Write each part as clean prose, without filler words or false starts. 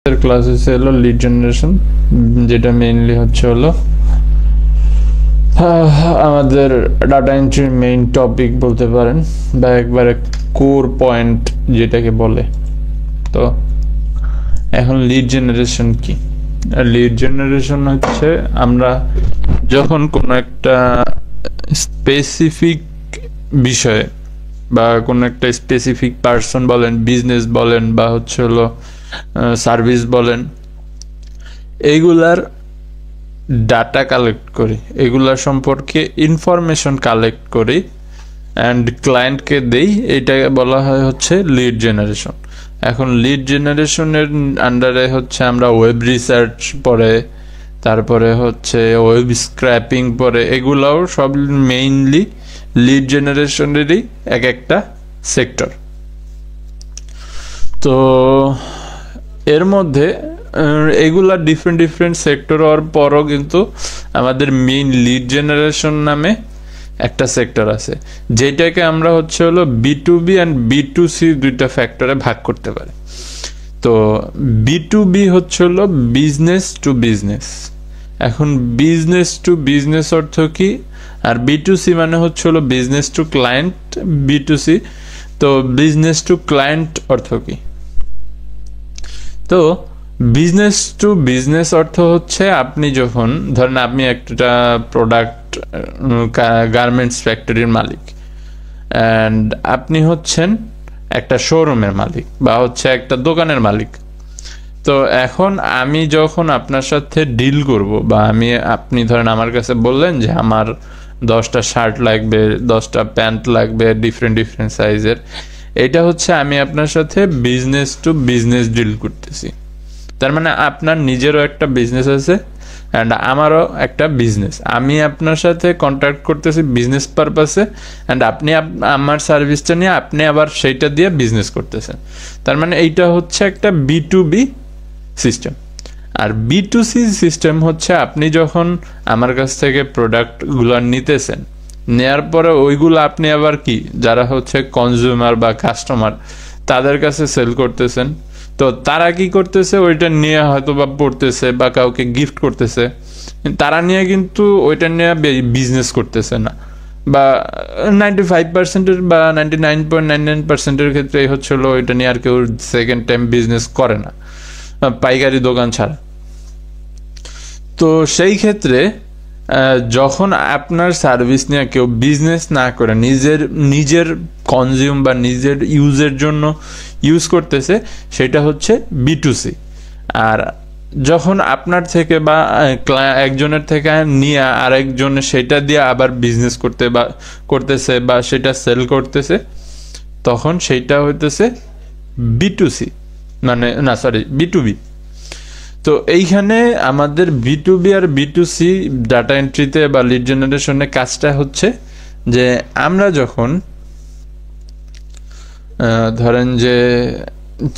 Class হলো lead generation, যেটা mainly হলো আমাদের ডাটা এন্ট্রির মেইন টপিক বলতে পারেন, বা একবারে কোর পয়েন্ট যেটাকে বলে। তো এখন লিড জেনারেশন কি? লিড জেনারেশন হচ্ছে আমরা যখন কোনো একটা স্পেসিফিক বিষয়ে বা কোনো একটা স্পেসিফিক পার্সন বলেন, বিজনেস বলেন, বা হলো সার্ভিস বলেন, এইগুলার ডাটা কালেক্ট করি, এগুলার সম্পর্কে ইনফরমেশন কালেক্ট করি অ্যান্ড ক্লায়েন্টকে দেই। এইটাকে বলা হয় লিড জেনারেশন। এখন লিড জেনারেশনের আন্ডারে আমরা ওয়েব রিসার্চ পড়ে, তারপরে ওয়েব স্ক্র্যাপিং পড়ে, এগুলাও সব মেইনলি লিড জেনারেশনেরই এক একটা সেক্টর। তো এর মধ্যে এগুলা ডিফারেন্ট সেক্টর হওয়ার পরও কিন্তু আমাদের মেইন লিড জেনারেশন নামে একটা সেক্টর আছে, যেটাকে আমরা হলো B2B অ্যান্ড B2C দুইটা ফ্যাক্টরে ভাগ করতে পারি। তো B2B হলো বিজনেস টু বিজনেস। এখন বিজনেস টু বিজনেস অর্থ কি, আর B2C মানে হলো বিজনেস টু ক্লায়েন্ট B2C। তো বিজনেস টু ক্লায়েন্ট অর্থ কি? তো বিজনেস টু বিজনেস অর্থ আপনি যখন ধরেন আপনি একটা প্রোডাক্ট গার্মেন্টস ফ্যাক্টরির মালিক, অ্যান্ড আপনি একটা শোরুমের মালিক বা একটা দোকানের মালিক। তো এখন আমি যখন আপনার সাথে ডিল করব, বা আপনি ধরেন আমার কাছে বললেন যে আমার 10টা শার্ট লাগবে, 10টা প্যান্ট লাগবে ডিফারেন্ট সাইজের, এটা আমি আপনার সাথে বিজনেস টু বিজনেস ডিল করতেছি। তার মানে আপনার নিজেরও একটা বিজনেস আছে অ্যান্ড আমারও একটা বিজনেস, আমি আপনার সাথে কন্ট্যাক্ট করতেছি বিজনেস পারপাসে, অ্যান্ড আপনি আমার সার্ভিসটা নিয়ে আপনি আবার সেইটা দিয়ে বিজনেস করতেছেন। তার মানে এইটা একটা B2B সিস্টেম। আর B2C সিস্টেম আপনি যখন আমার কাছ থেকে প্রোডাক্টগুলো নিতেছেন, নেয়ার পরে ওইগুলো আপনি আবার কি যারা কনজিউমার বা কাস্টমার তাদের কাছে সেল করতেছেন। তো তারা কি করতেছে, ওইটা নিয়ে হয়তো বা পড়তেছে বা কাউকে গিফট করতেছে, তারা নিয়ে কিন্তু ওইটা নিয়ে বিজনেস করতেছে না। বা 95% বা 99.99% ক্ষেত্রে ওইটা নিয়ে আর কেউ সেকেন্ড টাইম বিজনেস করে না, পাইকারি দোকান ছাড়া। তো সেই ক্ষেত্রে যখন আপনার সার্ভিস নিয়ে কেউ বিজনেস না করে নিজের কনজিউম বা নিজের ইউজের জন্য ইউজ করতেছে, সেটা B2C। আর যখন আপনার থেকে বা একজনের থেকে নিয়ে আরেকজনের সেটা দিয়ে আবার বিজনেস করতেছে বা সেটা সেল করতেছে, তখন সেইটা B2C, মানে না সরি B2B। তো এইখানে আমাদের B2B আর B2C ডাটা এন্ট্রিতে বা লিড জেনারেশনের কাজটা যে আমরা যখন ধরেন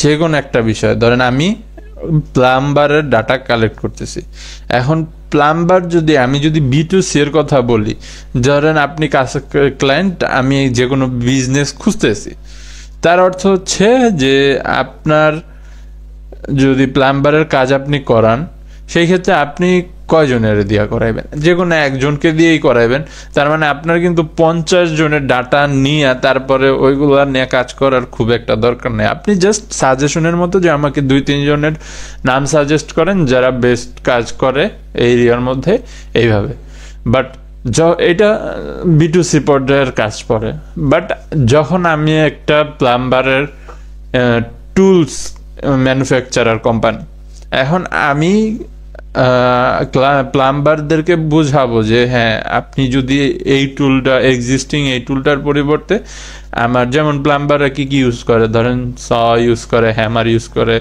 যে কোনো একটা বিষয়, ধরেন আমি প্লাম্বারের ডাটা কালেক্ট করতেছি। এখন প্লাম্বার আমি যদি B2C এর কথা বলি, ধরেন আপনি ক্লায়েন্ট, আমি যে কোনো বিজনেস খুঁজতেছি, তার অর্থ যে আপনার যদি প্লাম্বারের কাজ আপনি করান, সেই ক্ষেত্রে আপনি কয়জনের দিয়া করাইবেন? যে কোনো একজনকে দিয়েই করাইবেন। তার মানে আপনার কিন্তু 50 জনের ডাটা নিয়ে তারপরে ওইগুলো নিয়ে কাজ করার খুব একটা দরকার নেই। আপনি জাস্ট সাজেশনের মতো যে আমাকে 2-3 জনের নাম সাজেস্ট করেন যারা বেস্ট কাজ করে এই এরিয়ার মধ্যে, এইভাবে। বাট এটা B2C পর্যায়ের কাজ পড়ে। বাট যখন আমি একটা প্লাম্বারের টুলস ম্যানুফ্যাকচারার কোম্পানি, এখন আমি প্লাম্বারদেরকে বুঝাবো যে হ্যাঁ, আপনি যদি এই টুলটা এক্সিস্টিং এই টুলটার পরিবর্তে আমার, যেমন প্লাম্বাররা কি ইউজ করে, ধরেন স ইউজ করে, হ্যামার ইউজ করে।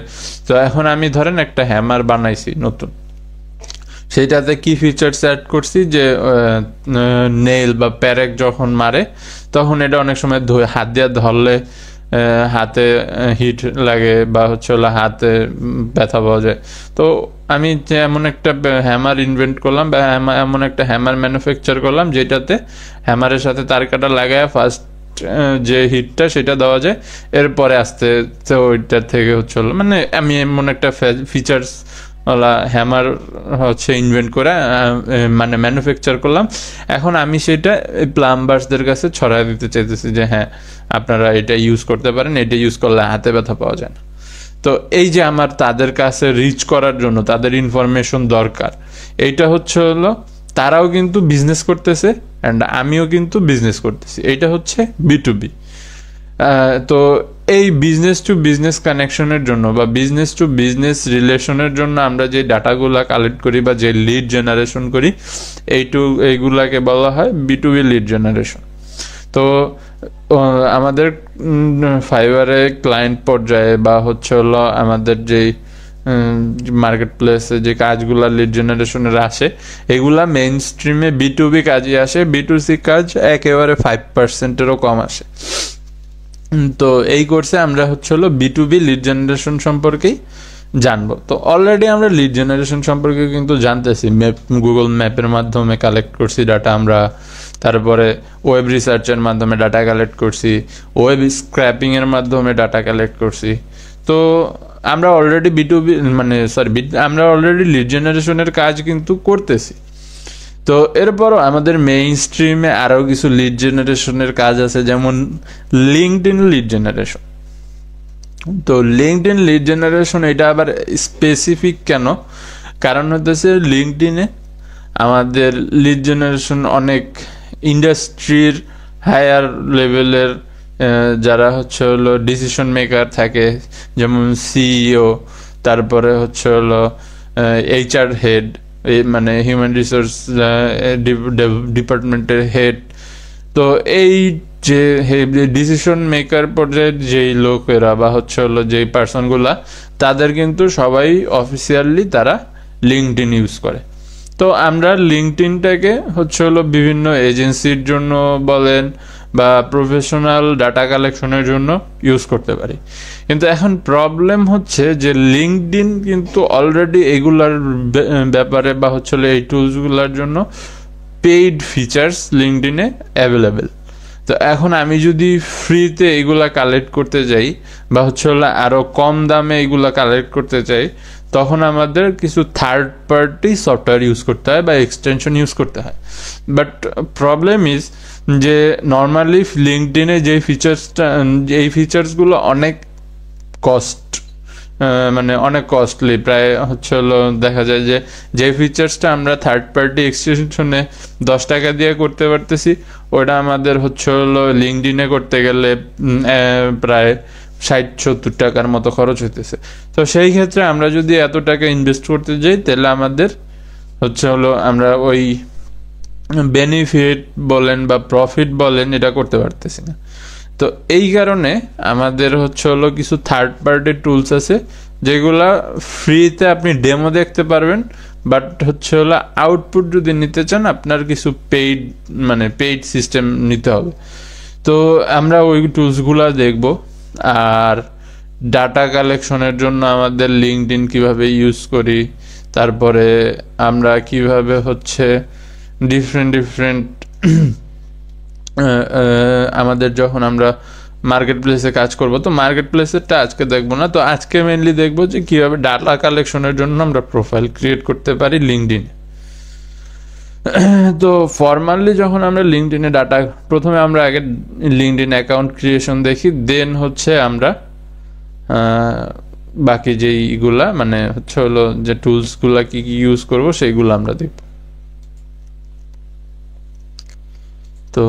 তো এখন আমি ধরেন একটা হ্যামার বানাইছি নতুন, সেইটাতে কি ফিচার্স অ্যাড করছি, যে নেইল বা প্যারেক যখন মারে তখন এটা অনেক সময় হাত দিয়ে ধরলে হাতে হিট লাগে বা হাতে ব্যথা পাওয়া যায়। তো আমি এমন একটা হ্যামার ইনভেন্ট করলাম বা এমন একটা হ্যামার ম্যানুফ্যাকচার করলাম, যেটাতে হ্যামারের সাথে তার কাটা লাগায় ফার্স্ট যে হিটটা সেটা দেওয়া যায়, এরপরে আস্তে আস্তে ওইটার থেকে হচ্ছে মানে আমি এমন একটা ফিচার্স ওলা হ্যামার হচ্ছে ইনভেন্ট করে মানে ম্যানুফ্যাকচার করলাম। এখন আমি সেটা প্লাম্বার্সদের কাছে ছড়াই দিতে চাইতেছি যে হ্যাঁ আপনারা এটা ইউজ করতে পারেন, এটা ইউজ করলে হাতে ব্যথা পাওয়া যায় না। তো এই যে আমার তাদের কাছে রিচ করার জন্য তাদের ইনফরমেশন দরকার, এইটা হচ্ছে হলো তারাও কিন্তু বিজনেস করতেছে অ্যান্ড আমিও কিন্তু বিজনেস করতেছি, এইটা হচ্ছে B2B। তো এই বিজনেস টু বিজনেস কানেকশনের জন্য বা বিজনেস টু বিজনেস রিলেশনের জন্য আমরা যে ডাটাগুলা কালেক্ট করি বা যে লিড জেনারেশন করি এইগুলাকে বলা হয় B2B লিড জেনারেশন। তো আমাদের ফাইবারে ক্লায়েন্ট পর্যায়ে বা হচ্ছে হলো আমাদের যেই মার্কেট প্লেসে যে কাজগুলা লিড জেনারেশনের আসে এগুলা মেইন স্ট্রিমে B2B কাজই আসে, B2C কাজ একেবারে 5%-এরও কম আসে। তো এই কোর্সে আমরা হচ্ছে হলো B2B লিড জেনারেশন সম্পর্কেই জানবো। তো অলরেডি আমরা লিড জেনারেশন সম্পর্কে কিন্তু জানতেছি, গুগল ম্যাপের মাধ্যমে কালেক্ট করছি ডাটা আমরা, তারপরে ওয়েব রিসার্চের মাধ্যমে ডাটা কালেক্ট করছি, ওয়েব স্ক্র্যাপিংয়ের মাধ্যমে ডাটা কালেক্ট করছি। তো আমরা অলরেডি আমরা অলরেডি লিড জেনারেশনের কাজ কিন্তু করতেছি। তো এরপরও আমাদের মেইন স্ট্রিমে আরও কিছু লিড জেনারেশনের কাজ আছে, যেমন লিঙ্কডইন লিড জেনারেশন। তো লিঙ্কডইন লিড জেনারেশন এটা আবার স্পেসিফিক কেন, কারণ হতেছে লিঙ্কডইনে আমাদের লিড জেনারেশন অনেক ইন্ডাস্ট্রির হায়ার লেভেলের যারা হচ্ছে হলো ডিসিশন মেকার থাকে, যেমন সিইও, তারপরে হচ্ছে হলো HR হেড, মানে হিউম্যান রিসোর্স ডিপার্টমেন্টের হেড। তো এই যে ডিসিশন মেকার পর্যায়ের যেই লোকেরা বা হচ্ছে হলো যেই পার্সনগুলা, তাদের কিন্তু সবাই অফিসিয়ালি তারা লিঙ্কডইন ইউজ করে। তো আমরা লিঙ্কডইনটাকে হচ্ছে হলো বিভিন্ন এজেন্সির জন্য বলেন বা প্রফেশনাল ডাটা কালেকশনের জন্য ইউজ করতে পারি। কিন্তু এখন প্রবলেম হচ্ছে যে লিঙ্কডইন কিন্তু অলরেডি এগুলার ব্যাপারে বা হচ্ছে এই টুলসগুলোর জন্য পেইড ফিচার্স লিঙ্কডইনে অ্যাভেলেবেল। তো এখন আমি যদি ফ্রিতে এগুলা কালেক্ট করতে যাই বা হচ্ছে আরও কম দামে এগুলা কালেক্ট করতে চাই, তখন আমাদের কিছু থার্ড পার্টি সফটওয়্যার ইউজ করতে হয় বা এক্সটেনশন ইউজ করতে হয়। বাট প্রবলেম ইজ যে নর্মালি লিঙ্কডইনে যে ফিচার্সটা, এই ফিচার্সগুলো অনেক কস্ট, মানে অনেক কস্টলি, প্রায় হচ্ছে হলো দেখা যায় যে ফিচার্সটা আমরা থার্ড পার্টি এক্সটেনশনে 10 টাকা দিয়ে করতে পারতেছি, ওটা আমাদের হচ্ছে হলো লিঙ্কডইনে করতে গেলে প্রায় 60-70 টাকার মতো খরচ হইতেছে। তো সেই ক্ষেত্রে আমরা যদি এত টাকা ইনভেস্ট করতে যাই, তাহলে আমাদের হচ্ছে হলো আমরা ওই বেনিফিট বলেন বা প্রফিট বলেন এটা করতে পারতেছি না। তো এই কারণে আমাদের হচ্ছে হলো কিছু থার্ড পার্টি টুলস আছে যেগুলা ফ্রিতে আপনি ডেমো দেখতে পারবেন, বাট হচ্ছে হলো আউটপুট যদি নিতে চান আপনার কিছু পেইড সিস্টেম নিতে হবে। তো আমরা ওই টুলসগুলা দেখব। আর ডাটা কালেকশনের জন্য আমাদের লিঙ্কডইন কিভাবে ইউজ করি, তারপরে আমরা কিভাবে হচ্ছে ডিফারেন্ট আমাদের যখন আমরা মার্কেট প্লেসে কাজ করব, তো মার্কেট প্লেসেরটা আজকে দেখবো না। তো আজকে মেইনলি দেখবো যে কিভাবে ডাটা কালেকশনের জন্য আমরা প্রোফাইল ক্রিয়েট করতে পারি লিঙ্কডইনে। তো ফর্মালি যখন আমরা লিঙ্কডইনে ডাটা, প্রথমে আমরা আগে লিঙ্কডইন অ্যাকাউন্ট ক্রিয়েশন দেখি, দেন হচ্ছে আমরা বাকি যেইগুলা মানে হচ্ছে হলো যে টুলসগুলা কি কি ইউজ করব সেইগুলো আমরা দেখব। তো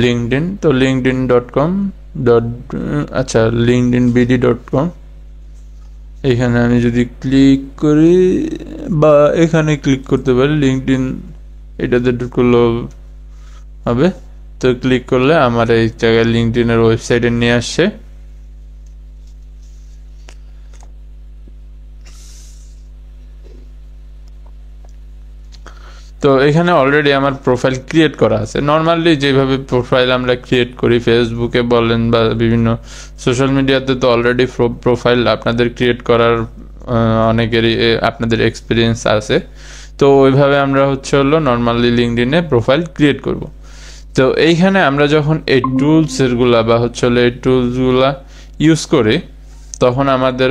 লিঙ্কডইন, তো linkedin.com আচ্ছা linkedinbd.com, এখানে আমি যদি ক্লিক করি বা এখানে ক্লিক করতে পারি লিঙ্কডইন, এটাতে ঢুকলো হবে। তো ক্লিক করলে আমার এই জায়গায় লিঙ্কডইনের ওয়েবসাইটে নিয়ে আসছে। তো তো এখানে অলরেডি আমার প্রোফাইল ক্রিয়েট করা আছে। নর্মালি যেভাবে প্রোফাইল আমরা ক্রিয়েট করি ফেসবুকে বলেন বা বিভিন্ন সোশ্যাল মিডিয়াতে, তো অলরেডি প্রোফাইল আপনাদের ক্রিয়েট করার অনেকেরই আপনাদের এক্সপিরিয়েন্স আছে। তো ওইভাবে আমরা নর্মালি লিঙ্কডইনে প্রোফাইল ক্রিয়েট করব। তো এইখানে আমরা যখন এই টুলসেরগুলা বা এই টুলসগুলা ইউজ করি, তখন আমাদের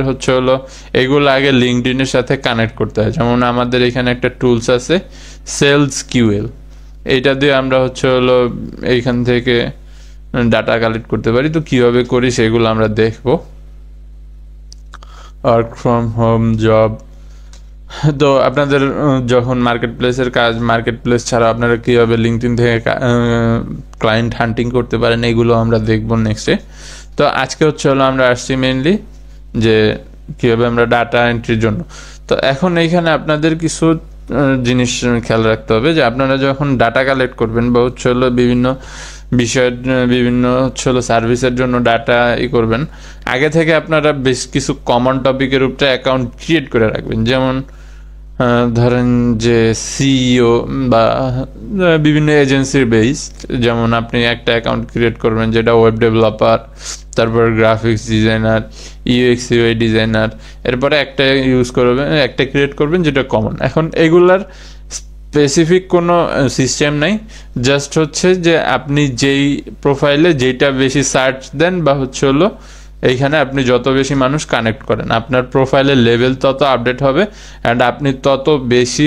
এগুলো আগে লিঙ্কডইনের সাথে কানেক্ট করতে হয়। যেমন আমাদের এখানে একটা টুলস আছে সেলস কিউএল, এইটা দিয়ে আমরা এইখান থেকে ডাটা কালেক্ট করতে পারি। তো কিভাবে করি সেগুলো আমরা দেখব। ওয়ার্ক ফ্রম হোম জব, তো আপনাদের যখন মার্কেট প্লেসের কাজ, মার্কেট প্লেস ছাড়া আপনারা কীভাবে লিঙ্কডইন থেকে ক্লায়েন্ট হান্টিং করতে পারেন, এগুলো আমরা দেখব নেক্সটে। তো আজকে আমরা আসছি মেইনলি যে কীভাবে আমরা ডাটা এন্ট্রির জন্য। তো এখন এইখানে আপনাদের কিছু জিনিস খেয়াল রাখতে হবে যে আপনারা যখন ডাটা কালেক্ট করবেন বা বিভিন্ন বিষয়ের বিভিন্ন সার্ভিসের জন্য ডাটা করবেন, আগে থেকে আপনারা বেশ কিছু কমন টপিকের উপরে অ্যাকাউন্ট ক্রিয়েট করে রাখবেন। যেমন ধরেন যে সিইও বা বিভিন্ন এজেন্সির বেস, যেমন আপনি একটা অ্যাকাউন্ট ক্রিয়েট করবেন যেটা ওয়েব ডেভেলপার, তারপর graphics designer, UX UI designer, এরপরে একটা ক্রিয়েট করবেন যেটা কমন। এখন এগুলার স্পেসিফিক কোনো সিস্টেম নাই, জাস্ট যে আপনি যেই প্রোফাইলে যেটা বেশি সার্চ দেন বা এইখানে আপনি যত বেশি মানুষ কানেক্ট করেন, আপনার প্রোফাইলের লেভেল তত আপডেট হবে অ্যান্ড আপনি তত বেশি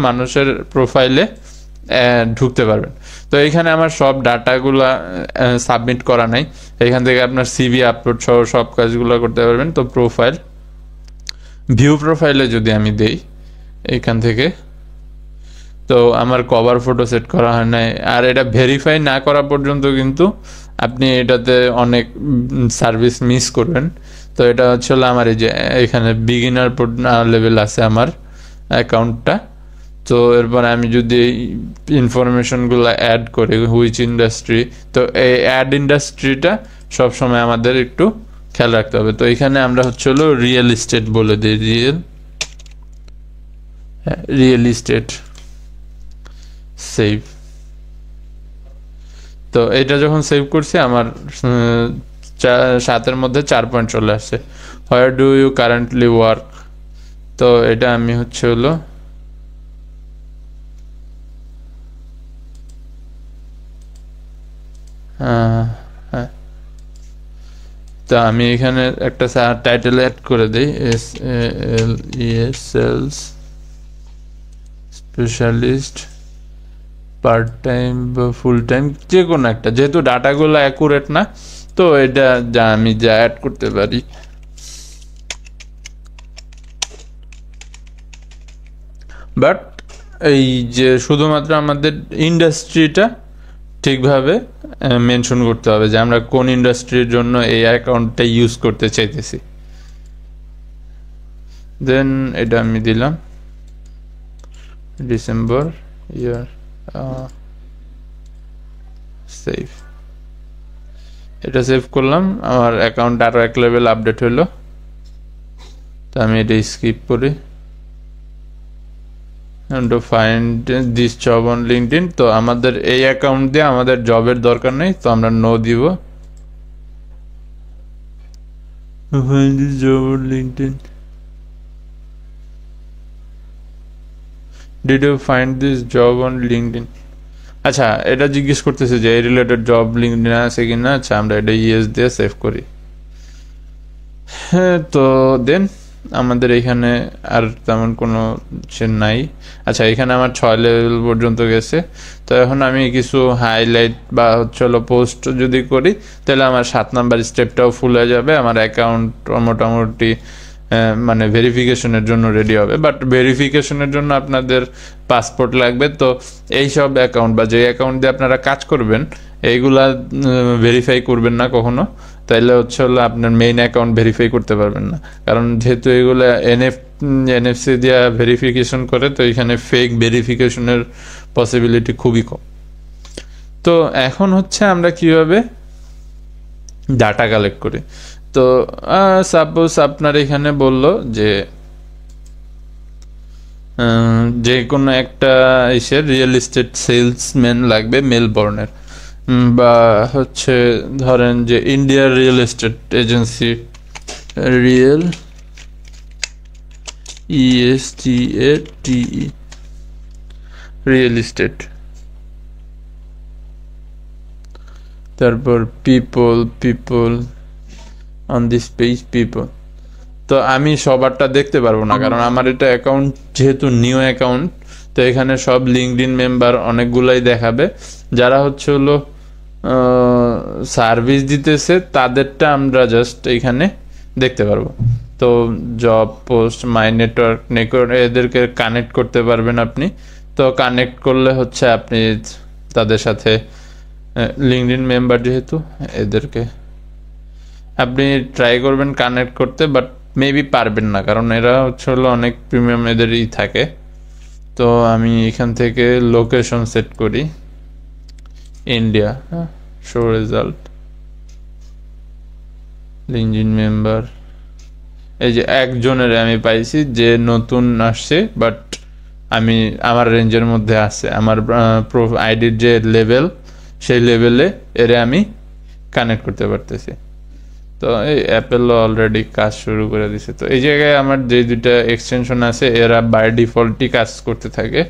মানুষের প্রোফাইলে ঢুকতে পারবেন। তো এইখানে আমার সব ডাটাগুলা সাবমিট করা নাই, এইখান থেকে আপনার সিভি আপলোড সহ সব কাজগুলো করতে পারবেন। তো প্রোফাইল ভিউ প্রোফাইলে যদি আমি দেই এইখান থেকে, তো আমার কভার ফটো সেট করা হয় নাই, আর এটা ভেরিফাই না করা পর্যন্ত কিন্তু আপনি এটাতে অনেক সার্ভিস মিস করবেন। তো এটা আমার এই যে এখানে বিগিনার লেভেল আছে আমার অ্যাকাউন্টটা। তো এরপর আমি যদি ইনফরমেশনগুলো অ্যাড করি হুইচ ইন্ডাস্ট্রি, তো এই অ্যাড ইন্ডাস্ট্রিটা সবসময় আমাদের একটু খেয়াল রাখতে হবে। তো এখানে আমরা রিয়েল এস্টেট বলে দিই, রিয়েল এস্টেট সেভ। তো এটা যখন সেভ করছি আমার 7-এর মধ্যে 4 পয়েন্ট চলে আসছে। Where do you currently work, তো এটা আমি তো আমি এখানে একটা টাইটেল অ্যাড করে দিই, সেলস স্পেশালিস্ট পার্ট টাইম বা ফুল টাইম, যে কোনো একটা, যেহেতু ডাটাগুলো অ্যাকুরেট না, তো এটা আমি অ্যাড করতে পারি। বাট এই যে শুধুমাত্র আমাদের ইন্ডাস্ট্রিটা ঠিকভাবে মেনশন করতে হবে যে আমরা কোন ইন্ডাস্ট্রির জন্য এই অ্যাকাউন্টটা ইউজ করতে চাইতেছি। দেন এটা আমি দিলাম ডিসেম্বর ইয়ার, সেভ। এটা সেভ করলাম, আমার অ্যাকাউন্ট আরো এক লেভেল আপডেট হলো। তো আমি এটা স্কিপ করি। to find this job on LinkedIn, তো আমাদের এই অ্যাকাউন্ট দিয়ে আমাদের জবের দরকার নেই, তো আমরা নো দিব। find this job on LinkedIn, did you find this job on LinkedIn? আচ্ছা, এটা জিজ্ঞেস করতেছে যে এই রিলেটেড জব লিঙ্কডইন আছে কিনা। আচ্ছা, আমরা এটা ইয়েস দিয়ে সেভ করি। হ্যাঁ, তো দেন আমাদের এখানে আর তেমন কোনো নাই। আচ্ছা, এখানে আমার 6 লেভেল পর্যন্ত গেছে। তো এখন আমি কিছু হাইলাইট বা পোস্ট যদি করি, তাহলে আমার 7 নাম্বার স্টেপটাও ফুল হয়ে যাবে, আমার অ্যাকাউন্ট মোটামুটি মানে ভেরিফিকেশনের জন্য রেডি হবে। বাট ভেরিফিকেশনের জন্য আপনাদের পাসপোর্ট লাগবে। তো এই সব অ্যাকাউন্ট বা যে অ্যাকাউন্ট দিয়ে আপনারা কাজ করবেন, এইগুলা ভেরিফাই করবেন না কখনো, তাইলে আপনার মেইন অ্যাকাউন্ট ভেরিফাই করতে পারবেন না। কারণ যেহেতু এগুলো এনএফসি দিয়ে ভেরিফিকেশন করে, তো এখানে ফেক ভেরিফিকেশনের পসিবিলিটি খুবই কম। তো এখন আমরা কিভাবে ডাটা কালেক্ট করি। তো সাপোজ আপনার এখানে বলল যে যে কোনো একটা ইসের রিয়েল এস্টেট সেলসম্যান লাগবে মেলবোর্নের, বা হচ্ছে ধরেন যে ইন্ডিয়ার real estate agency, real ESTATE real estate, তারপর people on this page people. তো আমি সবারটা দেখতে পারবো না, কারণ আমার এটা অ্যাকাউন্ট যেহেতু নিউ অ্যাকাউন্ট, তো এখানে সব লিঙ্কডইন মেম্বার অনেকগুলাই দেখাবে। যারা হচ্ছে হলো সার্ভিস দিতেছে তাদেরটা আমরা জাস্ট এখানে দেখতে পারবো। তো জব পোস্ট, মাই নেটওয়ার্ক এদেরকে কানেক্ট করতে পারবেন আপনি। তো কানেক্ট করলে হচ্ছে আপনি তাদের সাথে লিঙ্কডইন মেম্বার যেহেতু এদেরকে আপনি ট্রাই করবেন কানেক্ট করতে, বাট মেবি পারবেন না, কারণ এরা হচ্ছে হলো অনেক প্রিমিয়াম এদেরই থাকে। তো আমি এখান থেকে লোকেশন সেট করি India, show result, LinkedIn member. এই যে একজনের আমি পাইছি যে নতুন আসছে, বাট আমার রেঞ্জের মধ্যে আছে, আমার আইডির যে লেভেল সেই লেভেলে এরে আমি কানেক্ট করতে পারতেছি। তো এই অ্যাপেলও অলরেডি কাজ শুরু করে দিছে। তো এই জায়গায় আমার যে দুইটা এক্সটেনশন আছে এরা বাই ডিফল্টই কাজ করতে থাকে।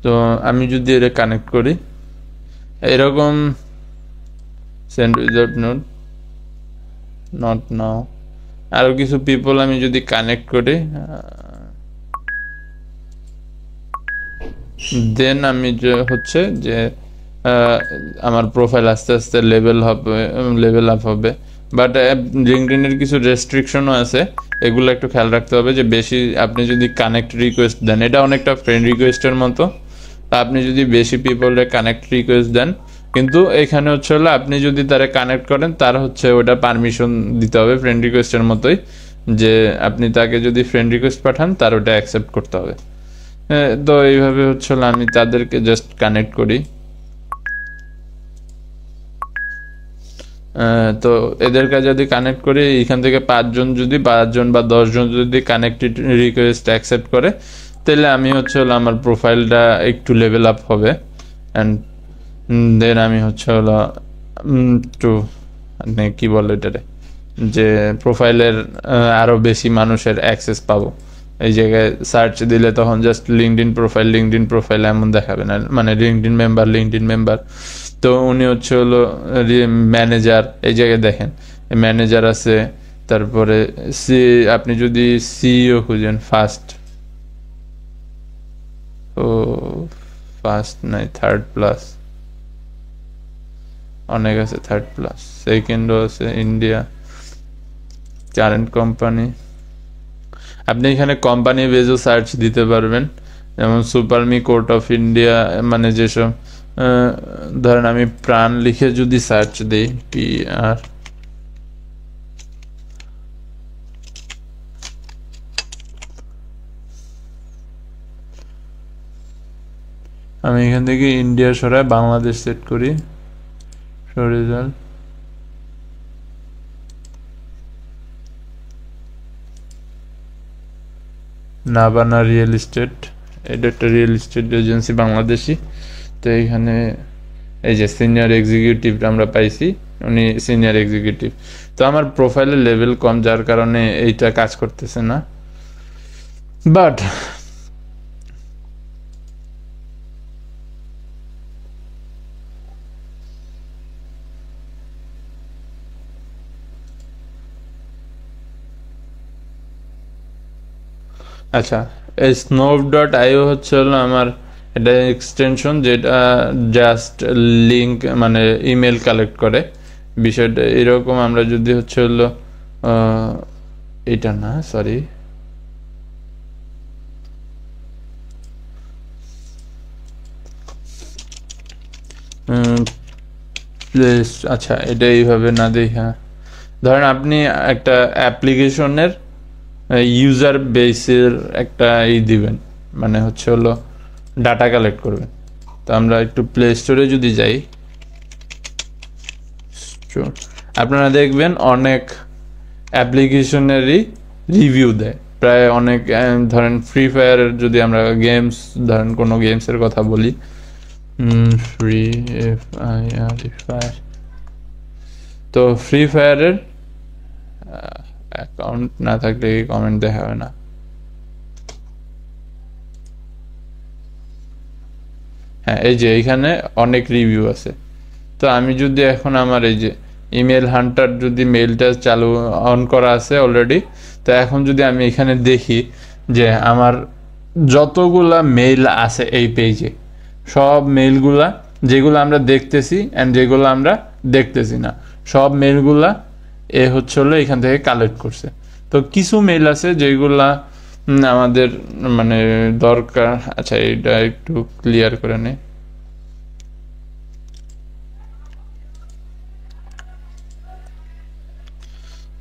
তো আমি যদি এরা কানেক্ট করি এরকম সেন্ড উইদাউট নট নাও, আরো কিছু পিপল আমি যদি কানেক্ট করি, দেন আমি যে হচ্ছে যে আমার প্রোফাইল আস্তে আস্তে লেভেল আপ হবে। বাট লিঙ্কডইনের কিছু রেস্ট্রিকশনও আছে, এগুলো একটু খেয়াল রাখতে হবে। যে বেশি আপনি যদি কানেক্ট রিকোয়েস্ট দেন, এটা অনেকটা ফ্রেন্ড রিকোয়েস্টের মতো, আপনি যদি বেশি পিপলের কানেক্ট রিকোয়েস্ট দেন, কিন্তু এখানে হচ্ছে হলো আপনি যদি তারা কানেক্ট করেন তার হচ্ছে ওটা পারমিশন দিতে হবে ফ্রেন্ড রিকোয়েস্টের মতোই, যে আপনি তাকে যদি ফ্রেন্ড রিকোয়েস্ট পাঠান তার ওটা অ্যাকসেপ্ট করতে হবে। তো এইভাবে হচ্ছে হলো আমি তাদেরকে জাস্ট কানেক্ট করি। তো এদেরকে যদি কানেক্ট করি, এখান থেকে 5জন বা 10জন যদি কানেক্টেড রিকোয়েস্ট অ্যাকসেপ্ট করে, তাহলে আমি হচ্ছে হলো আমার প্রোফাইলটা একটু লেভেল আপ হবে। অ্যান্ড দেন আমি হচ্ছে হলো একটু মানে কি বলে এটারে, যে প্রোফাইলের আরও বেশি মানুষের অ্যাক্সেস পাবো। এই জায়গায় সার্চ দিলে তখন জাস্ট লিঙ্কডইন প্রোফাইল এমন দেখাবে না, মানে লিঙ্কডইন মেম্বার। তো উনি হচ্ছে হলো ম্যানেজার, এই জায়গায় দেখেন ম্যানেজার আছে। তারপরে আপনি যদি সিইও খুঁজেন, ফার্স্ট নাই, 3rd প্লাস অনেক আছে, 3rd প্লাস, সেকেন্ডও আছে, ইন্ডিয়া, কারেন্ট কোম্পানি। আপনি এখানে কোম্পানি বেজও সার্চ দিতে পারবেন, যেমন সুপারমি কোর্ট অফ ইন্ডিয়া, মানে যেসব ধরেন আমি প্রাণ লিখে যদি সার্চ দিই, PR, আমি এখান থেকে ইন্ডিয়া সরাই বাংলাদেশ সেট করি, শো রেজাল্ট, নাবানা রিয়েল এস্টেট, এটা একটা রিয়েল এস্টেট এজেন্সি বাংলাদেশি। তো এখানে এই যে সিনিয়র এক্সিকিউটিভ আমরা পাইছি, উনি সিনিয়র এক্সিকিউটিভ। তো আমার প্রোফাইলের লেভেল কম, যার কারণে এইটা কাজ করতেছে না। বাট আচ্ছা, এই snov.io হচ্ছে হলো আমার এটা এক্সটেনশন, যেটা জাস্ট লিঙ্ক মানে ইমেল কালেক্ট করে। বিষয়টা এরকম, আমরা যদি হচ্ছে হলো এটা না, সরি, আচ্ছা এটা এইভাবে না দেখা, ধরেন আপনি একটা অ্যাপ্লিকেশনের ইউজার বেসের একটা দিবেন, মানে হচ্ছে হলো ডাটা কালেক্ট করবেন। তো আমরা একটু প্লে স্টোরে যদি যাই, আপনারা দেখবেন অনেক অ্যাপ্লিকেশনেরই রিভিউ দেয় প্রায় অনেক। ধরেন ফ্রি ফায়ারের যদি আমরা গেমস, ধরেন কোনো গেমসের কথা বলি, ফ্রি ফায়ার, তো ফ্রি ফায়ারের অ্যাকাউন্ট না থাকলে কমেন্ট দেখা হয় না। হ্যাঁ, এই যে এইখানে অনেক রিভিউ আছে। তো আমি যদি এখন আমার এই যে ইমেল হান্টার যদি মেইলটা চালু অন করা আছে অলরেডি, তো এখন যদি আমি এখানে দেখি যে আমার যতগুলা মেইল আছে এই পেজে, সব মেইলগুলা যেগুলো আমরা দেখতেছি অ্যান্ড যেগুলো আমরা দেখতেছি না, সব মেইলগুলা হচ্ছে হলো এখান থেকে কালেক্ট করছে। তো কিছু মেইল আছে যেগুলা আমাদের মানে দরকার। আচ্ছা, এটা একটু ক্লিয়ার করে নেই।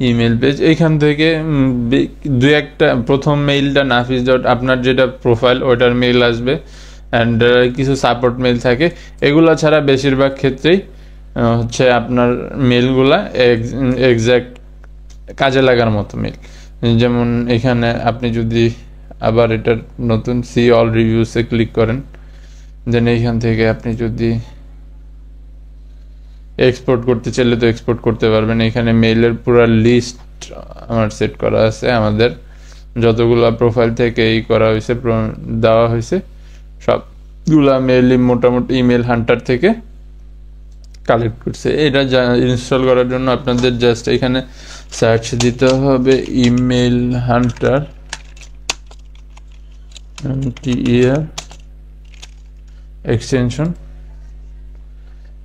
ইমেল পেজ এইখান থেকে দু একটা, প্রথম মেইলটা নাফিস ডট, আপনার যেটা প্রোফাইল ওটার মেইল আসবে, অ্যান্ড কিছু সাপোর্ট মেইল থাকে। এগুলো ছাড়া বেশিরভাগ ক্ষেত্রেই হচ্ছে আপনার মেইলগুলা এক্স্যাক্ট কাজে লাগার মতো মেইল। যেমন এখানে আপনি যদি আবার এটার নতুন সি অল রিভিউসে ক্লিক করেন, দেন এইখান থেকে আপনি যদি এক্সপোর্ট করতে চাইলে তো এক্সপোর্ট করতে পারবেন। এখানে মেইলের পুরো লিস্ট আমার সেট করা আছে, আমাদের যতগুলা প্রোফাইল থেকে এই করা হয়েছে, দেওয়া হয়েছে, সবগুলা মেইলই মোটামুটি ইমেল হান্টার থেকে কালেক্ট করছে। এটা ইনস্টল করার জন্য আপনাদের জাস্ট এখানে সার্চ দিতে হবে ইমেল হান্টার, এক্সটেনশন,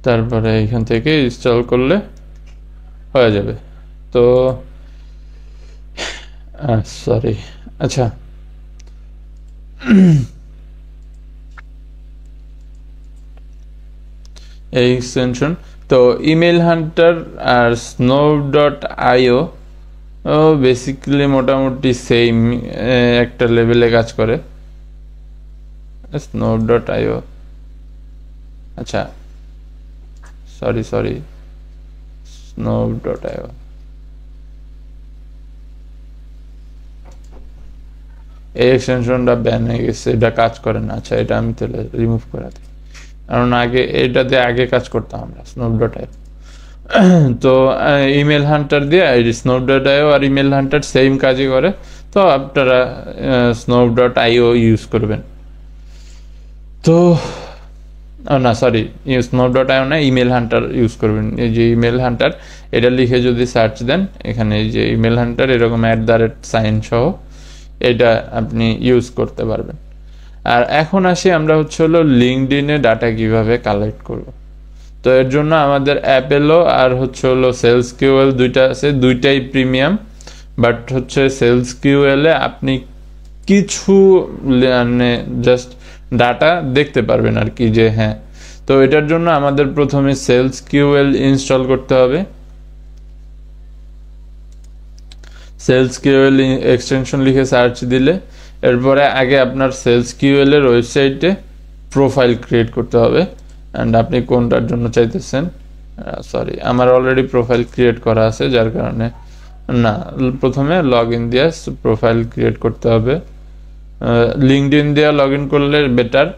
তারপরে এখান থেকে ইনস্টল করলে হয়ে যাবে। তো সরি, আচ্ছা, এই এক্সটেনশন তো ইমেল হান্টার আর snov.io বেসিক্যালি মোটামুটি সেম একটা লেভেলে কাজ করে। snov.io, আচ্ছা সরি snov.io, এই এক্সটেনশনটা ব্যান হয়ে গেছে, এটা কাজ করে না। আচ্ছা, এটা আমি তাহলে রিমুভ করে দিই, কারণ এটাতে আগে কাজ করতাম আমরা snov.io। তো ইমেল হান্টার দিয়ে snov.io আর ইমেল হান্টার সেম কাজই করে। তো আপনারা snov.io ইউজ করবেন। তো না সরি, snov.io না, ইমেল হান্টার ইউজ করবেন। এই যে ইমেল হান্টার, এটা লিখে যদি সার্চ দেন, এখানে এই যে ইমেল হান্টার এরকম @ সহ এটা আপনি ইউজ করতে পারবেন। আর এখন আসি আমরা হচ্ছে হলো লিঙ্কডইনে ডাটা কিভাবে কালেক্ট করব। তো এর জন্য আমাদের অ্যাপেলো আর হচ্ছে হলো সেলস কিউএল দুইটা আছে, দুইটাই প্রিমিয়াম। বাট হচ্ছে সেলস কিউএলে আপনি কিছু মানে জাস্ট ডাটা দেখতে পারবেন আর কি, যে হ্যাঁ। তো এটার জন্য আমাদের প্রথমে সেলস কিউএল ইনস্টল করতে হবে। সেলস কিউএল এক্সটেনশন লিখে সার্চ দিলে, এরপরে আগে আপনার সেলস কিউএল এর ওয়েবসাইটে প্রোফাইল ক্রিয়েট করতে হবে। অ্যান্ড আপনি কোনটার জন্য চাইতেছেন, সরি আমার অলরেডি প্রোফাইল ক্রিয়েট করা আছে, যার কারণে না, প্রথমে লগ ইন দিয়ে প্রোফাইল ক্রিয়েট করতে হবে। লিঙ্কডইন দিয়ে লগ ইন করলে বেটার,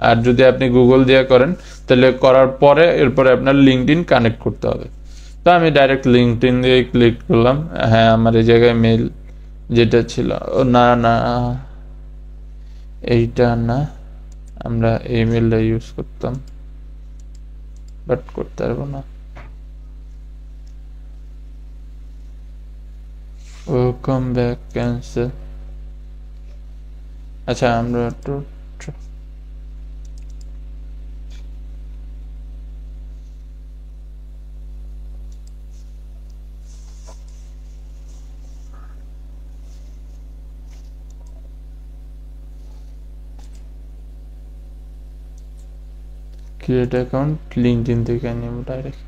আর যদি আপনি গুগল দিয়ে করেন তাহলে করার পরে এরপরে আপনার লিঙ্কডইন কানেক্ট করতে হবে। তো আমি ডাইরেক্ট লিঙ্কডইন দিয়ে ক্লিক করলাম। হ্যাঁ, আমার এই জায়গায় মেইল যেটা ছিল, না এইটা না, আমরা এই মেইলটা ইউজ করতাম, বাট করতে পারবো না। Welcome back, cancel. আচ্ছা, আমরা একটু ক্রিয়েট অ্যাকাউন্ট, লিঙ্কডইন থেকে নেব ডাইরেক্ট।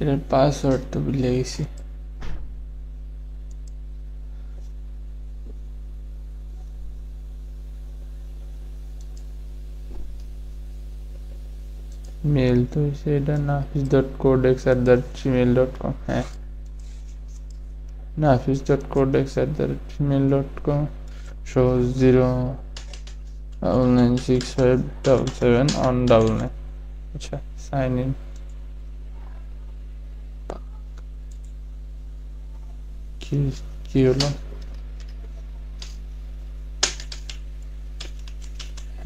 এটার পাসওয়ার্ড তো ভুলে গেছি। মেল তো সেটা nafis.codex@gmail.com, হ্যাঁ nafis.codex@gmail.com, show 0996577 আচ্ছা সাইন ইন। কি কি হলো?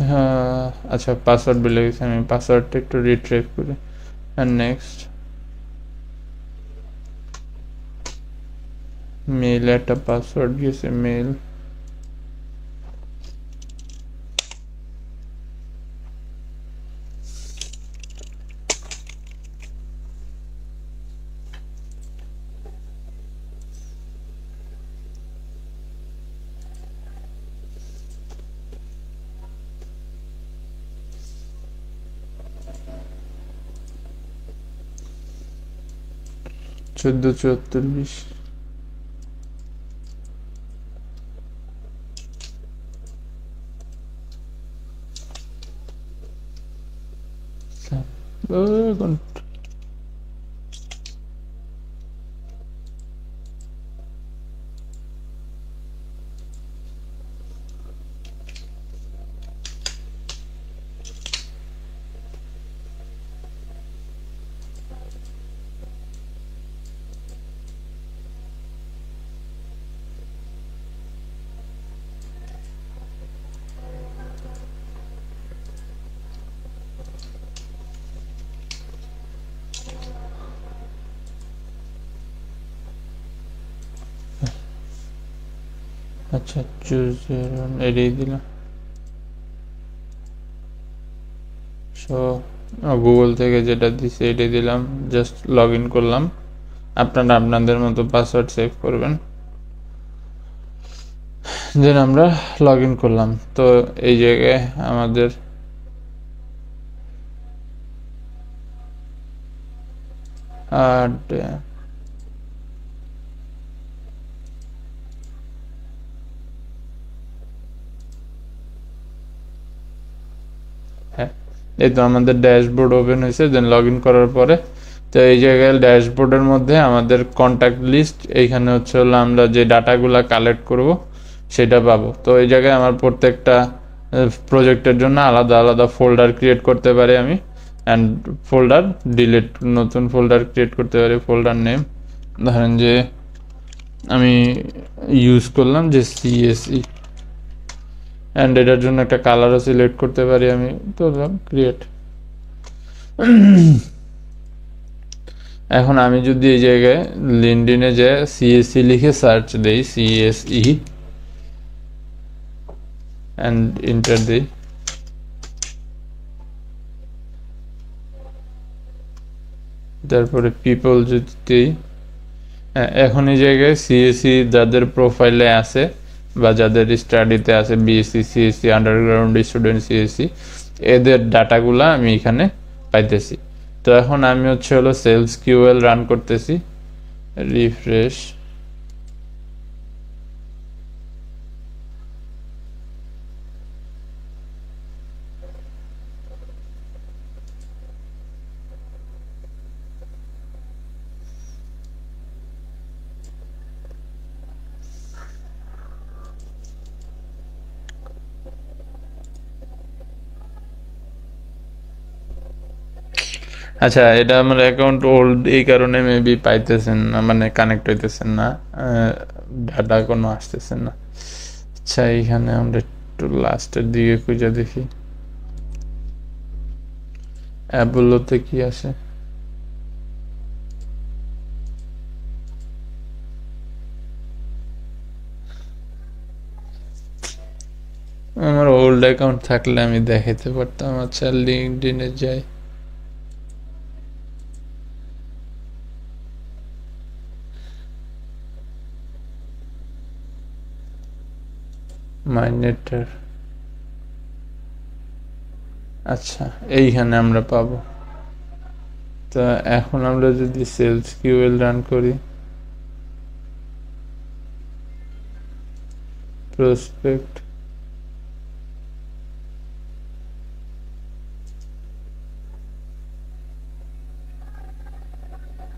হ্যাঁ আচ্ছা পাসওয়ার্ড বলে গেছি, আমি পাসওয়ার্ডটা একটু রিট্রাইভ করি। আর নেক্সট মেইলে একটা পাসওয়ার্ড গেছে, মেইল চোদ্দ 74 20। আচ্ছা চুজ এড়িয়ে দিলাম। সো গুগল থেকে যেটা দিছে এটাই দিলাম, জাস্ট লগ ইন করলাম। আপনারা আপনাদের মতো পাসওয়ার্ড সেভ করবেন। দেন আমরা লগ ইন করলাম। তো এই জায়গায় আমাদের হ্যাঁ এই তো আমাদের ড্যাশবোর্ড ওপেন হয়েছে। দেন লগ ইন করার পরে তো এই জায়গায় ড্যাশবোর্ডের মধ্যে আমাদের কন্ট্যাক্ট লিস্ট, এইখানে হচ্ছে হলো আমরা যে ডাটাগুলা কালেক্ট করব সেটা পাবো। তো এই জায়গায় আমার প্রত্যেকটা প্রজেক্টের জন্য আলাদা আলাদা ফোল্ডার ক্রিয়েট করতে পারি আমি, অ্যান্ড ফোল্ডার ডিলিট, নতুন ফোল্ডার ক্রিয়েট করতে পারি। ফোল্ডার নেম ধরেন যে আমি ইউজ করলাম যে সিএসই, অ্যান্ড এটার জন্য একটা কালারও সিলেক্ট করতে পারি আমি। তো ক্রিয়েট। এখন আমি যদি এই জায়গায় লিঙ্কডইনে যে সিএসই লিখে সার্চ দেই, সিএসই অ্যান্ড এন্টার দিই, তারপরে পিপল যদি দিই, এখন এই জায়গায় সিএসই যাদের প্রোফাইলে আছে বা যাদের স্টাডিতে আছে, BSc CSC underground student CSC, এদের ডাটাগুলা আমি এখানে পাইতেছি। তো এখন আমি হচ্ছে হলো সেলস কিউএল রান করতেছি, রিফ্রেশ। আচ্ছা এটা আমার অ্যাকাউন্ট ওল্ড, এই কারণে মেবি পাইতেছেন না, মানে কানেক্ট হইতেছেন না, ডাটা কোনো আসতেছেন না। আচ্ছা এইখানে আমরা একটু লাস্টের দিকে খুঁজে দেখি অ্যাপগুলোতে কি আসে। আমার ওল্ড অ্যাকাউন্ট থাকলে আমি দেখাতে পারতাম। আচ্ছা লিঙ্কডইনে যাই, মাই নেটার। আচ্ছা এইখানে আমরা পাবো। তা এখন আমরা যদি সেলস কিউএল রান করি, প্রসপেক্ট,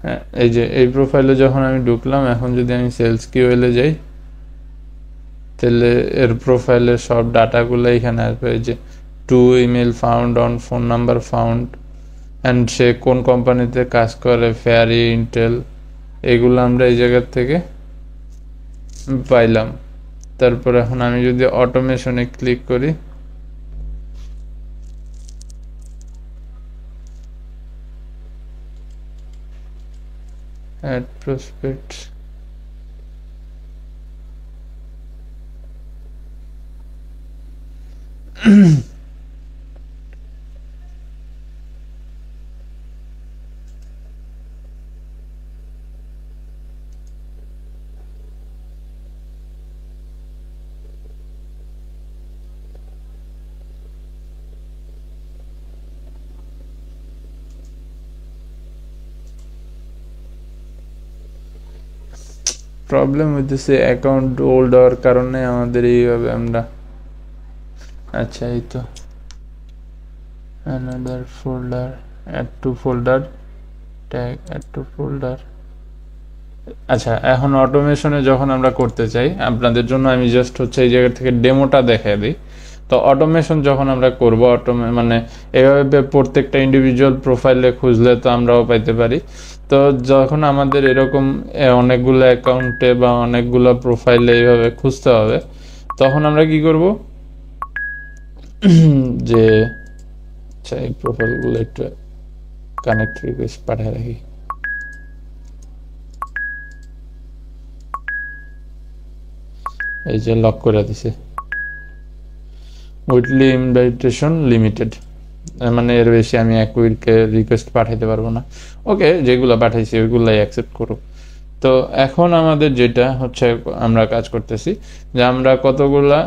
হ্যাঁ, এই যে এই প্রোফাইলে যখন আমি ঢুকলাম, এখন যদি আমি সেলস কিউএলে যাই, তাহলে এর প্রোফাইলের সব ডাটাগুলো এখানে আসবে। এই যে to email found on, phone number found, and সে কোন কোম্পানিতে কাজ করে, ফেয়ারি, ইন্টেল, এগুলো আমরা এই জায়গার থেকে পাইলাম। তারপর এখন আমি যদি অটোমেশনে ক্লিক করি, অ্যাড প্রসপেক্ট, প্রবলেম হইতেছে অ্যাকাউন্ট ওল্ড হওয়ার কারণে আমাদের এইভাবে আমরা, আচ্ছা এই তো another folder, add to folder, tag add to folder। আচ্ছা, এখন অটোমেশনে যখন আমরা করতে চাই, আপনাদের জন্য আমি জাস্ট হচ্ছে এই জায়গা থেকে ডেমোটা দেখাই দিই। তো অটোমেশন যখন আমরা করব, মানে এভাবে প্রত্যেকটা ইন্ডিভিজুয়াল প্রোফাইলে খুঁজলে তো আমরাও পাইতে পারি। তো যখন আমাদের এরকম অনেকগুলো অ্যাকাউন্টে বা অনেকগুলো প্রোফাইলে এইভাবে খুঁজতে হবে, তখন আমরা কি করব, যে আচ্ছা এই প্রোফাইলগুলো একটু কানেক্ট রিকোয়েস্ট পাঠিয়ে রাখি। এই যে লক করে দিছে, উইকলি ইনভাইটেশন লিমিটেড, মানে এর বেশি আমি এক উইকে রিকোয়েস্ট পাঠাইতে পারবো না। ওকে, যেগুলো পাঠাইছি ওইগুলাই অ্যাকসেপ্ট করো। তো এখন আমাদের যেটা হচ্ছে, আমরা কাজ করতেছি যে আমরা কতগুলা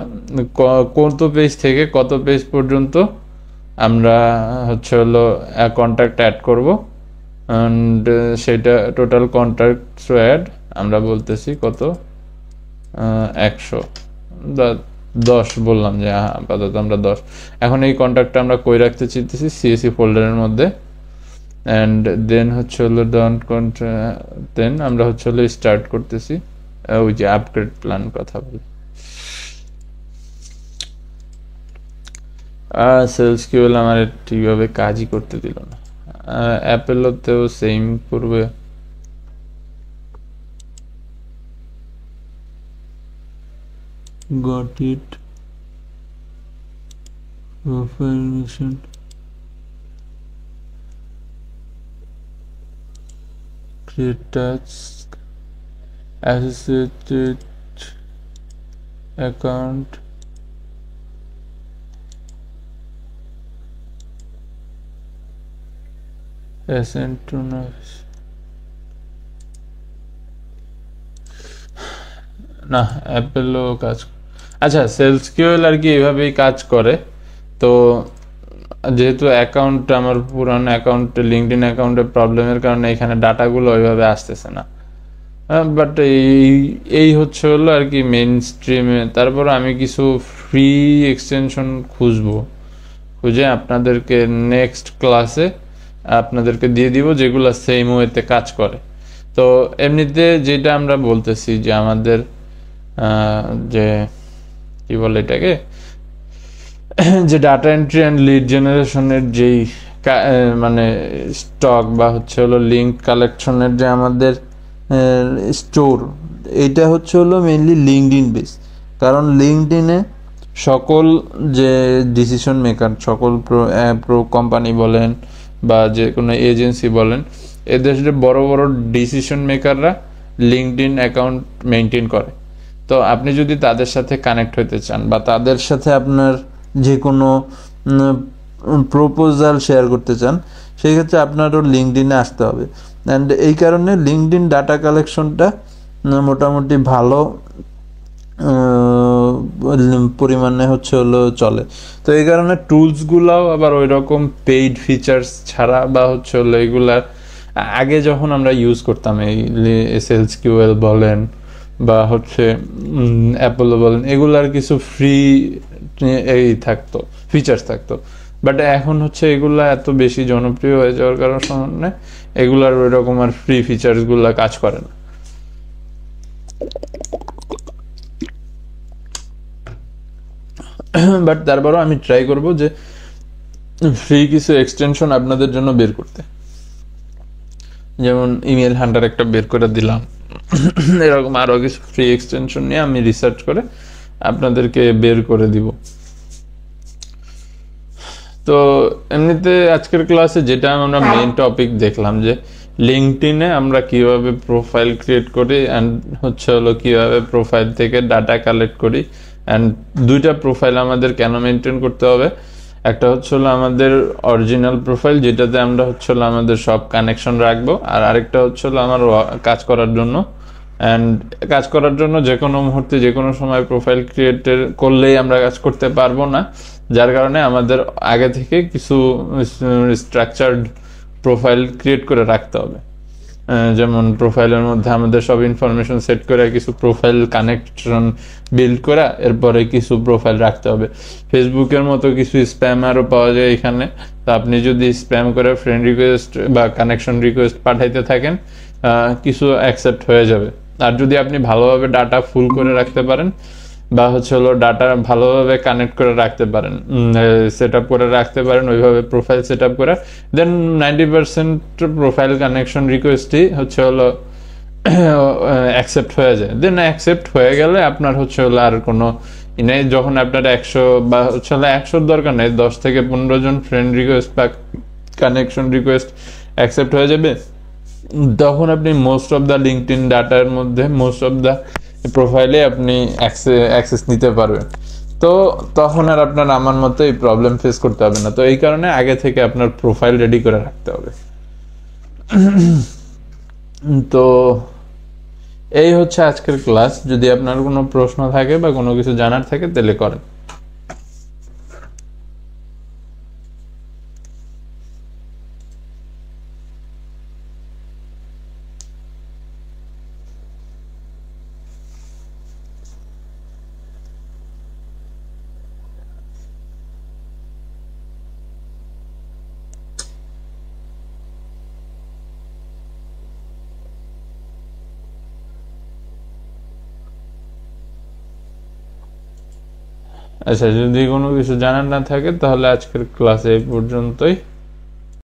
কত পেজ থেকে কত পেজ পর্যন্ত আমরা হচ্ছে হলো কন্ট্যাক্ট অ্যাড করব, অ্যান্ড সেটা টোটাল কন্ট্যাক্ট অ্যাড আমরা বলতেছি কত, 110 বললাম যে আপাতত আমরা 10। এখন এই কন্ট্যাক্টটা আমরা কই রাখতে চাইতেছি, সিএসসি ফোল্ডারের মধ্যে, অ্যান্ড দেন হচ্ছে হলো দেন আমরা হচ্ছে হলো স্টার্ট করতেছি ওই যে আপগ্রেড প্ল্যান কথা বলি। সেলস কিউএল আমার ঠিকভাবে কাজই করতে দিল না, অ্যাপেলোতেও সেম করবে। Got it. Profile mission. Create task. Associated account. Ascend to novice. না, অ্যাপেলও কাজ, আচ্ছা সেলস কিউএল আর কি এভাবেই কাজ করে। তো যেহেতু অ্যাকাউন্ট আমার পুরানো অ্যাকাউন্ট, লিঙ্কডইন অ্যাকাউন্টের প্রবলেমের কারণে এখানে ডাটাগুলো ওইভাবে আসতেছে না, বাট এই হচ্ছে হলো আর কি মেইন স্ট্রিমে। তারপর আমি কিছু ফ্রি এক্সটেনশন খুঁজে আপনাদেরকে নেক্সট ক্লাসে আপনাদেরকে দিয়ে দিব, যেগুলো সেম ওয়েতে কাজ করে। তো এমনিতে যেটা আমরা বলতেছি যে আমাদের যে কি বলে এটাকে, যে ডাটা এন্ট্রি অ্যান্ড লিড জেনারেশনের যেই মানে স্টক বা হচ্ছে হলো লিঙ্ক কালেকশনের যে আমাদের স্টোর, এইটা হচ্ছে হলো মেইনলি লিঙ্কডইন বেস। কারণ লিঙ্কডইনে সকল যে ডিসিশন মেকার, সকল প্রো কোম্পানি বলেন বা যে কোনো এজেন্সি বলেন, এদের বড় বড় ডিসিশন মেকাররা লিঙ্কডইন অ্যাকাউন্ট মেনটেন করে। তো আপনি যদি তাদের সাথে কানেক্ট হতে চান বা তাদের সাথে আপনার যে কোনো প্রপোজাল শেয়ার করতে চান, সেই ক্ষেত্রে আপনারও লিঙ্কডইনে আসতে হবে। অ্যান্ড এই কারণে লিঙ্কডইন ডাটা কালেকশনটা মোটামুটি ভালো পরিমাণে হচ্ছে হলো চলে। তো এই কারণে টুলসগুলাও আবার ওই রকম পেইড ফিচার্স ছাড়া বা হচ্ছে হলো এগুলার আগে যখন আমরা ইউজ করতাম, এই সেলস কিউএল বলেন বা হচ্ছে অ্যাপোলো বলেন, এগুলার কিছু ফ্রি এই থাকতো, ফিচার্স থাকতো। বাট এখন হচ্ছে এগুলা এত বেশি জনপ্রিয় হয়ে যাওয়ার কারণে এগুলার ওই রকম আর ফ্রি ফিচার্সগুলা কাজ করে না। বাট তারপরও আমি ট্রাই করব যে ফ্রি কিছু এক্সটেনশন আপনাদের জন্য বের করতে, যেমন ইমেল হান্টার একটা বের করে দিলাম। এরকম আরো কিছু ফ্রি এক্সটেনশন নিয়ে আমি রিসার্চ করে আপনাদেরকে বের করে দিব। তো এমনিতে আজকের ক্লাসে যেটা আমরা মেইন টপিক দেখলাম যে লিঙ্কডইনে আমরা কিভাবে প্রোফাইল ক্রিয়েট করি অ্যান্ড হচ্ছে হলো কিভাবে প্রোফাইল থেকে ডাটা কালেক্ট করি, অ্যান্ড দুইটা প্রোফাইল আমাদের কেন মেনটেন করতে হবে। একটা হচ্ছে হলো আমাদের অরিজিনাল প্রোফাইল, যেটাতে আমরা হচ্ছে হলো আমাদের সব কানেকশন রাখবো, আর আরেকটা হচ্ছে হলো আমার কাজ করার জন্য। অ্যান্ড কাজ করার জন্য যে কোনো মুহূর্তে যে কোনো সময় প্রোফাইল ক্রিয়েট করলেই আমরা কাজ করতে পারবো না, যার কারণে আমাদের আগে থেকে কিছু স্ট্রাকচার্ড প্রোফাইল ক্রিয়েট করে রাখতে হবে। যেমন প্রোফাইলের মধ্যে আমাদের সব ইনফরমেশন সেট করে কিছু প্রোফাইল কানেকশন বিল্ড করা, এরপরে কিছু প্রোফাইল রাখতে হবে। ফেসবুকের মতো কিছু স্প্যামারও পাওয়া যায় এখানে, তো আপনি যদি স্প্যাম করে ফ্রেন্ড রিকোয়েস্ট বা কানেকশন রিকোয়েস্ট পাঠাইতে থাকেন কিছু অ্যাকসেপ্ট হয়ে যাবে। আর যদি আপনি ভালোভাবে ডাটা ফুল করে রাখতে পারেন বা হচ্ছে হলো ডাটা ভালোভাবে কানেক্ট করে রাখতে পারেন, সেট আপ করে রাখতে পারেন ওইভাবে প্রোফাইল সেট আপ করে, দেন 90% প্রোফাইল কানেকশন রিকোয়েস্টই হচ্ছে হলো অ্যাকসেপ্ট হয়ে যায়। দেন অ্যাকসেপ্ট হয়ে গেলে আপনার হচ্ছে হলো আর কোনো নেই, যখন আপনার 100 বা হচ্ছে হলো 100 দরকার নেই, 10 থেকে 15 জন ফ্রেন্ড রিকোয়েস্ট বা কানেকশন রিকোয়েস্ট অ্যাকসেপ্ট হয়ে যাবে, তখন আপনি মোস্ট অফ দ্য লিঙ্কডইন ডাটার মধ্যে মোস্ট অফ দ্য প্রোফাইলে আপনি অ্যাক্সেস নিতে পারবেন। তো তখন আর আপনার আমার মতো এই প্রবলেম ফেস করতে হবে না। তো এই কারণে আগে থেকে আপনার প্রোফাইল রেডি করে রাখতে হবে। তো এই হচ্ছে আজকের ক্লাস। যদি আপনার কোনো প্রশ্ন থাকে বা কোনো কিছু জানার থাকে তাহলে করেন। আচ্ছা, যদি কোনো কিছু জানার না থাকে তাহলে আজকের ক্লাস এই পর্যন্তই।